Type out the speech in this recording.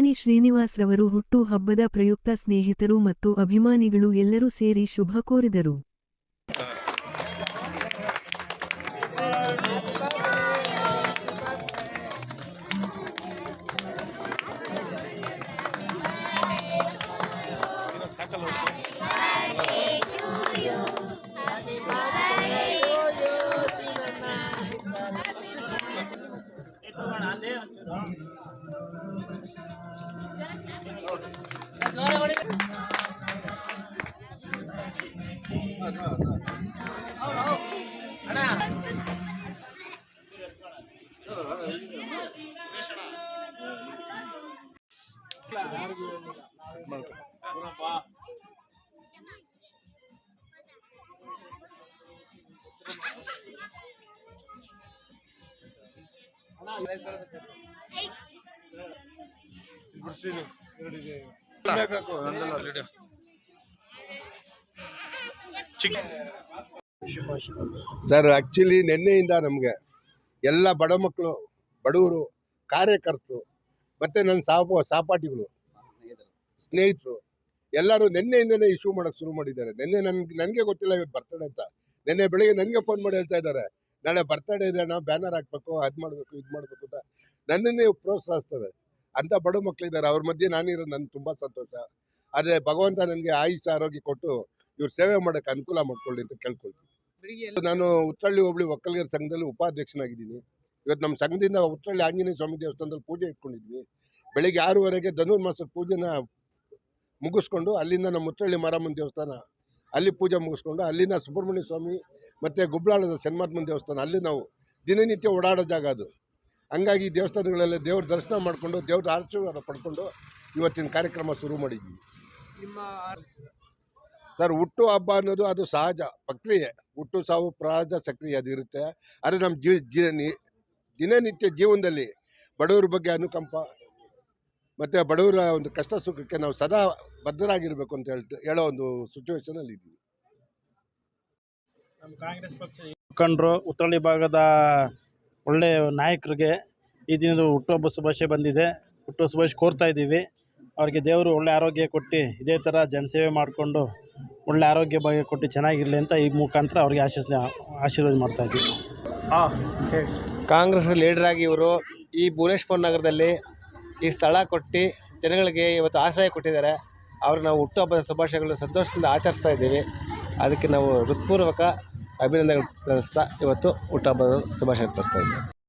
ಲಕ್ಷ್ಮಣಿ ಶ್ರೀನಿವಾಸ್ ರವರು ಹುಟ್ಟು ಹಬ್ಬದ ಪ್ರಯುಕ್ತ ಸ್ನೇಹಿತರು ಮತ್ತು ಅಭಿಮಾನಿಗಳು ಎಲ್ಲರೂ ಸೇರಿ ಶುಭ ಕೋರಿದರು. ಸರ್, ಆ್ಯಕ್ಚುಲಿ ನಿನ್ನೆಯಿಂದ ನಮಗೆ ಎಲ್ಲ ಬಡ ಮಕ್ಕಳು, ಬಡವರು, ಕಾರ್ಯಕರ್ತರು ಮತ್ತು ನನ್ನ ಸಹಪಾಠಿಗಳು, ಸ್ನೇಹಿತರು ಎಲ್ಲರೂ ನಿನ್ನೆಯಿಂದನೇ ಇಶ್ಯೂ ಮಾಡೋಕ್ಕೆ ಶುರು ಮಾಡಿದ್ದಾರೆ. ನಿನ್ನೆ ನನಗೆ ಗೊತ್ತಿಲ್ಲ ಇವತ್ತು ಬರ್ತಡೇ ಅಂತ. ನಿನ್ನೆ ಬೆಳಿಗ್ಗೆ ನನಗೆ ಫೋನ್ ಮಾಡಿ ಹೇಳ್ತಾ ಇದ್ದಾರೆ, ನಾಳೆ ಬರ್ತಡೇ ಇದೆ ಅಣ್ಣ, ಬ್ಯಾನರ್ ಹಾಕಬೇಕು, ಅದು ಮಾಡಬೇಕು, ಇದು ಮಾಡಬೇಕು ಅಂತ ನನ್ನನ್ನೇ ಪ್ರೋತ್ಸಾಹಿಸ್ತದೆ. ಅಂಥ ಬಡ ಮಕ್ಕಳಿದ್ದಾರೆ, ಅವ್ರ ಮಧ್ಯೆ ನಾನಿರೋದು ನನಗೆ ತುಂಬ ಸಂತೋಷ. ಆದರೆ ಭಗವಂತ ನನಗೆ ಆಯುಷ್ಯ ಆರೋಗ್ಯ ಕೊಟ್ಟು ಇವ್ರ ಸೇವೆ ಮಾಡೋಕ್ಕೆ ಅನುಕೂಲ ಮಾಡ್ಕೊಳ್ಳಿ ಅಂತ ಕೇಳ್ಕೊಳ್ತೀನಿ. ನಾನು ಉತ್ರಳ್ಳಿ ಹೋಬಳಿ ಒಕ್ಕಲಿಗರ ಸಂಘದಲ್ಲಿ ಉಪಾಧ್ಯಕ್ಷನಾಗಿದ್ದೀನಿ. ಇವತ್ತು ನಮ್ಮ ಸಂಘದಿಂದ ಉತ್ರಳ್ಳಿ ಆಂಜನೇಯ ಸ್ವಾಮಿ ದೇವಸ್ಥಾನದಲ್ಲಿ ಪೂಜೆ ಇಟ್ಕೊಂಡಿದ್ವಿ. ಬೆಳಿಗ್ಗೆ 6:30ಗೆ ಧನುರ್ಮಾಸದ ಪೂಜೆನ ಮುಗಿಸ್ಕೊಂಡು ಅಲ್ಲಿಂದ ನಮ್ಮ ಉತ್ರಳ್ಳಿ ಮಾರಮ್ಮನ ದೇವಸ್ಥಾನ ಅಲ್ಲಿ ಪೂಜೆ ಮುಗಿಸ್ಕೊಂಡು ಅಲ್ಲಿಂದ ಸುಬ್ರಹ್ಮಣ್ಯ ಸ್ವಾಮಿ ಮತ್ತು ಗುಬ್ಲಾಳದ ಶನ್ಮಾತ್ಮನ ದೇವಸ್ಥಾನ ಅಲ್ಲಿ ನಾವು ದಿನನಿತ್ಯ ಓಡಾಡೋ ಜಾಗ ಅದು. ಹಂಗಾಗಿ ದೇವಸ್ಥಾನಗಳಲ್ಲಿ ದೇವ್ರ ದರ್ಶನ ಮಾಡಿಕೊಂಡು ದೇವ್ರ ಆಶೀರ್ವಾದ ಪಡ್ಕೊಂಡು ಇವತ್ತಿನ ಕಾರ್ಯಕ್ರಮ ಶುರು ಮಾಡಿದ್ವಿ. ಸರ್, ಹುಟ್ಟು ಹಬ್ಬ ಅನ್ನೋದು ಅದು ಸಹಜ ಪ್ರಕ್ರಿಯೆ. ಹುಟ್ಟು ಸಾವು ಸಹಜ ಸಕ್ರಿಯೆ ಅದು ಇರುತ್ತೆ. ಆದರೆ ನಮ್ಮ ದಿನನಿತ್ಯ ಜೀವನದಲ್ಲಿ ಬಡವರ ಬಗ್ಗೆ ಅನುಕಂಪ ಮತ್ತು ಬಡವರ ಒಂದು ಕಷ್ಟ ಸುಖಕ್ಕೆ ನಾವು ಸದಾ ಬದ್ಧರಾಗಿರಬೇಕು ಅಂತ ಹೇಳೋ ಒಂದು ಸಿಚುವೇಶನಲ್ಲಿ ಇದ್ದೀವಿ. ನಮ್ಮ ಕಾಂಗ್ರೆಸ್ ಪಕ್ಷ ಮುಖಂಡರು ಉತ್ತರಳ್ಳಿ ಭಾಗದ ಒಳ್ಳೆಯ ನಾಯಕರಿಗೆ ಈ ದಿನದ ಹುಟ್ಟುಹಬ್ಬ ಶುಭಾಶಯ ಬಂದಿದೆ. ಹುಟ್ಟುಹಬ್ಬ ಶುಭಾಶಯ ಕೋರ್ತಾ ಇದ್ದೀವಿ. ಅವರಿಗೆ ದೇವರು ಒಳ್ಳೆ ಆರೋಗ್ಯ ಕೊಟ್ಟು ಇದೇ ಥರ ಜನಸೇವೆ ಮಾಡಿಕೊಂಡು ಒಳ್ಳೆ ಆರೋಗ್ಯ ಬಗ್ಗೆ ಕೊಟ್ಟು ಚೆನ್ನಾಗಿರಲಿ ಅಂತ ಈ ಮುಖಾಂತರ ಅವ್ರಿಗೆ ಆಶೀರ್ವಾದ ಮಾಡ್ತಾ ಇದ್ದೀವಿ. ಕಾಂಗ್ರೆಸ್ ಲೀಡರಾಗಿ ಇವರು ಈ ಭುವನೇಶ್ವರ ನಗರದಲ್ಲಿ ಈ ಸ್ಥಳ ಕೊಟ್ಟು ಜನಗಳಿಗೆ ಇವತ್ತು ಆಶ್ರಯ ಕೊಟ್ಟಿದ್ದಾರೆ. ಅವ್ರಿಗೆ ನಾವು ಹುಟ್ಟುಹಬ್ಬದ ಶುಭಾಶಯಗಳು ಸಂತೋಷದಿಂದ ಆಚರಿಸ್ತಾ ಇದ್ದೀವಿ. ಅದಕ್ಕೆ ನಾವು ಹೃತ್ಪೂರ್ವಕ ಅಭಿನಂದನೆಗಳು ತಿಳಿಸ್ತಾ ಇವತ್ತು ಹುಟ್ಟುಹಬ್ಬದ ಶುಭಾಶಯ ತಿಳಿಸ್ತಾ ಇದ್ದೀವಿ.